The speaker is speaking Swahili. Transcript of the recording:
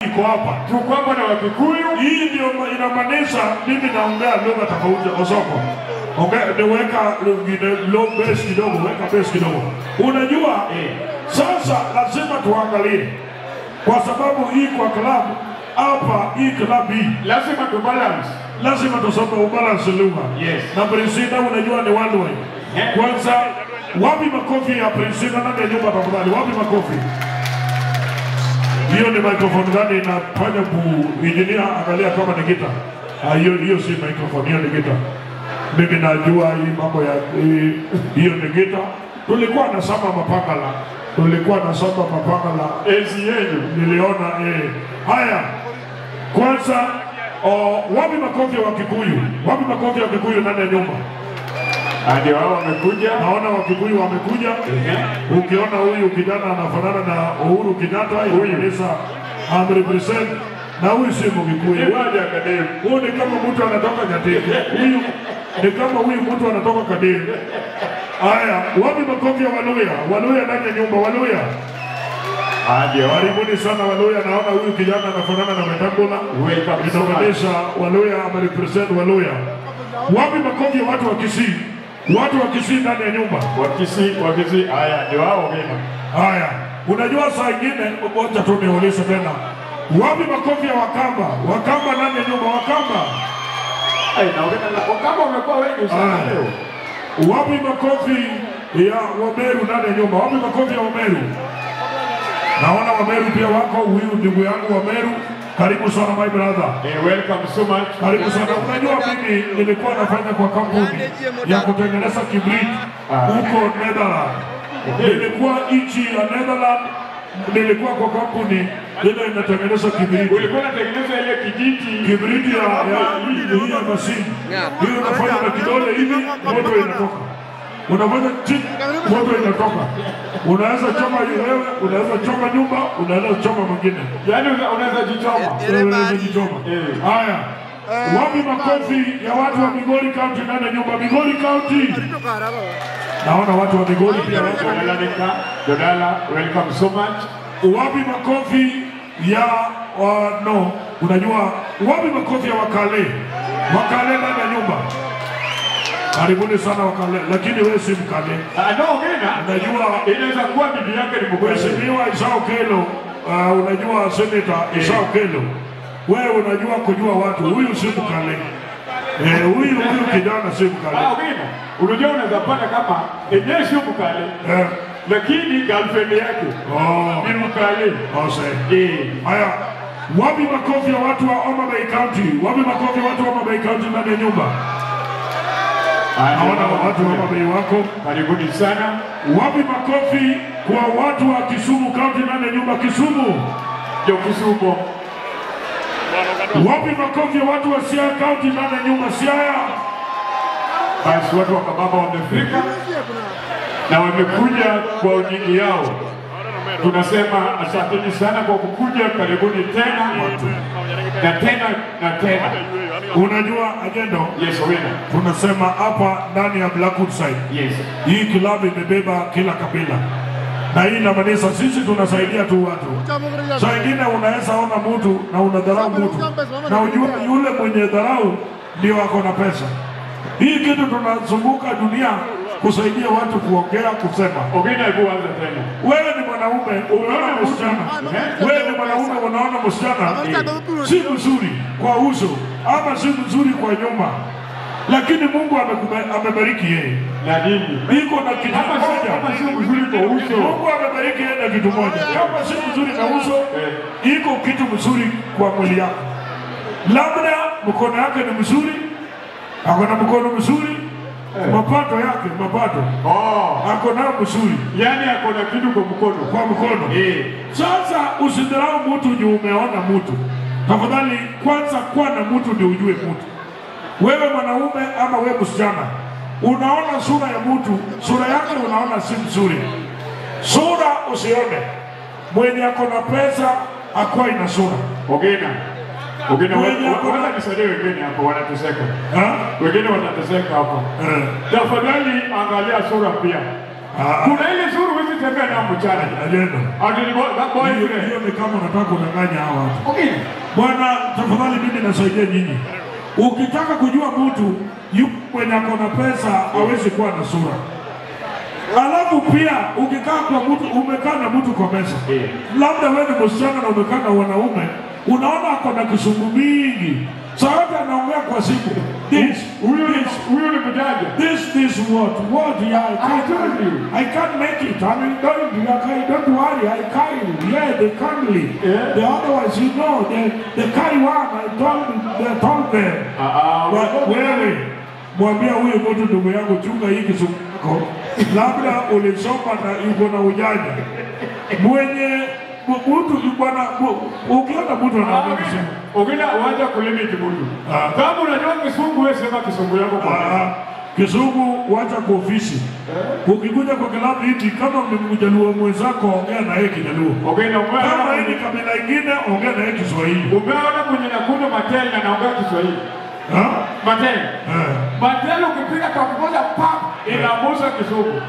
iko hapa. Tuko hapa na Wakikuyu. Hii ndio inamaanisha mimi naongea lugha tofauti Osoko. Niweka low bass kidogo, weka bass kidogo. Unajua sasa lazima tuangalie. Kwa sababu hii kwa club hapa hii club hii lazima tu balance. Lazima tusome ubalance lugha. Yes. Na Priscilla unajua ni one way. Kwanza wapi makofi ya Priscilla na nyumba tafadhali? Wapi makofi? Hiyo ni microphone gani inafanya engineer angalia kama ni guitar. Hiyo si microphone, hiyo ni guitar. Mimi najua hii mambo ya hiyo ni guitar. Tulikuwa na samba mapangala. Ezi yenu. Niliona haya. Kwanza wapi makofi wa Kikuyu? Wapi makofi wa Kikuyu ndani ya nyumba? Ndio wao wamekuja. Naona Wakikuyu wamekuja. Ukiona huyu kijana anafanana na Uhuru Kenyatta, inaonyesha represent na huyu si Mkikuyu. Huyu ni kama mtu anatoka Gateke. Huyu ni kama mtu anatoka Kadiri. Haya, wapi makofi ya Waluya? Waluya ndani ya nyumba, Waluya. Ndio. Karibuni sana Waluya, naona huyu kijana anafanana na Wetangula. Inaonyesha Waluya represent Waluya. Wapi makofi ya watu wa Kisii? Watu wa Kisii ndani ya nyumba. Wakisii. Haya, ndio wao mimi. Haya, unajua saa nyingine ngoja tu niulize tena. Wapi makofi ya Wakamba? Wakamba ndani ya nyumba, Wakamba. Wakamba wamekuwa wengi sana leo. Wapi makofi ya Wameru ndani ya nyumba? Wapi makofi ya Wameru? Naona Wameru pia wako, huyu ndugu yangu Wameru. Karibu sana my brother. Welcome so much. Karibu sana. Unajua mimi nilikuwa nafanya kwa kampuni ya kutengeneza kibrit huko Netherlands. Nilikuwa nchi ya Netherlands, nilikuwa kwa kampuni ile inatengeneza kibrit. Ulikuwa unatengeneza ile kibrit ya mashine. Hiyo unafanya na kidole hivi, moto inatoka. Unafanya chini, moto inatoka. Unaweza choma wewe, unaweza choma nyumba, unaweza choma mwingine. Yaani unaweza jichoma. Haya. Wapi makofi ya watu wa Migori County ndani ya nyumba? Migori County. Naona watu wa Migori pia wako. Dodala, welcome so much. Wapi makofi ya unajua wapi makofi ya Wakale? Wakale ndani ya nyumba. Karibuni sana Wakale, lakini wewe si Mkale. Unajua inaweza kuwa bibi yake ni Mkale. Mheshimiwa Isao Kelo, unajua Senator Isao Kelo. Wewe unajua kujua watu, huyu si Mkale. Huyu kijana si Mkale. Unajua unaweza pata kama yeye si Mkale. Lakini girlfriend yake ni Mkale. Haya, wapi makofi ya watu wa Homa Bay County? Wapi makofi ya watu wa Homa Bay County ndani ya nyumba? Naona watu wa Homa Bay wako. Karibuni sana. Wapi makofi kwa watu wa Kisumu County ndani ya nyumba? Kisumu. Ndio Kisumu. Wapi makofi ya watu wa Siaya County ndani ya nyumba? Siaya. Basi watu wa Kababa wamefika na wamekuja kwa ujingi yao. Tunasema asanteni sana kwa kukuja, karibuni tena na tena na tena. Unajua agendo? Yes, wena. Tunasema hapa ndani ya Blackwood side. Yes. Hii klabu imebeba kila kabila. Na hii inamaanisha sisi tunasaidia tu watu. Saa ingine unaweza ona mtu na unadharau mtu. Na ujue yule mwenye dharau ndio ako na pesa. Hii kitu tunazunguka dunia kusaidia watu kuongea kusema. Wewe ni mwanaume unaona msichana. Wewe ni mwanaume unaona msichana si mzuri kwa uso ama si mzuri kwa nyuma. Lakini Mungu amebariki yeye. Na nini? Iko na kitu moja. Kama si mzuri kwa uso. Mungu amebariki yeye na kitu moja. Kama si mzuri kwa uso, iko kitu mzuri kwa mwili yako. Labda mkono yake ni mzuri. Ako na mkono mzuri. Mapato yake, mapato. Ako na mzuri. Yaani ako na kitu kwa mkono. Kwa mkono. Sasa usidharau mtu juu umeona mtu. Tafadhali kwanza kuwa na mtu ndio ujue mtu. Wewe mwanaume ama wewe msichana, unaona sura ya mtu, sura yake unaona si mzuri. Sura usione. Mwenye ako na pesa akwa ina sura. Ogena wana nisaidie wengine hapo wanateseka. Wengine wanateseka hapo. Tafadhali angalia sura pia. Kuna ile sura tembea na mchana. Ajenda. Boyfriend. Hiyo ni kama unataka kudanganya hawa watu. Okay. Bwana, tafadhali mimi nasaidia nyinyi. Ukitaka kujua mtu yuko kwenye akona pesa hawezi kuwa na sura. Alafu pia ukikaa kwa mtu, umekaa na mtu kwa meza. Labda wewe ni msichana na umekaa na wanaume, unaona akona kizungu mingi. Sasa anaongea kwa simu. Huyu ni mjanja. This what? Yeah, I told you. I can't make it. I mean, don't worry. I can't. Yeah, they can't leave. Yeah. The otherwise, you know, they carry one. I told them. Wewe, mwambia huyu mtu ndugu yangu, chunga hii kizungu yako. Labda ulisoma na yuko na ujanja. Mwenye mtu bwana, ukiona mtu anaongea kizungu, ukiona uanze kulimit mtu. Kama unajua kizungu, wewe sema kizungu yako kwa kizungu, wacha kwa ofisi. Ukikuja kwa klabu hivi, kama mjaluo mwenzako, ongea na yeye Kijaluo. Kama hii ni kabila ingine, ongea na yeye Kiswahili. Umeona mwenye nakuno Matele na naongea Kiswahili. Matele. Matele ukipiga kwa moja pap inamuza kizungu.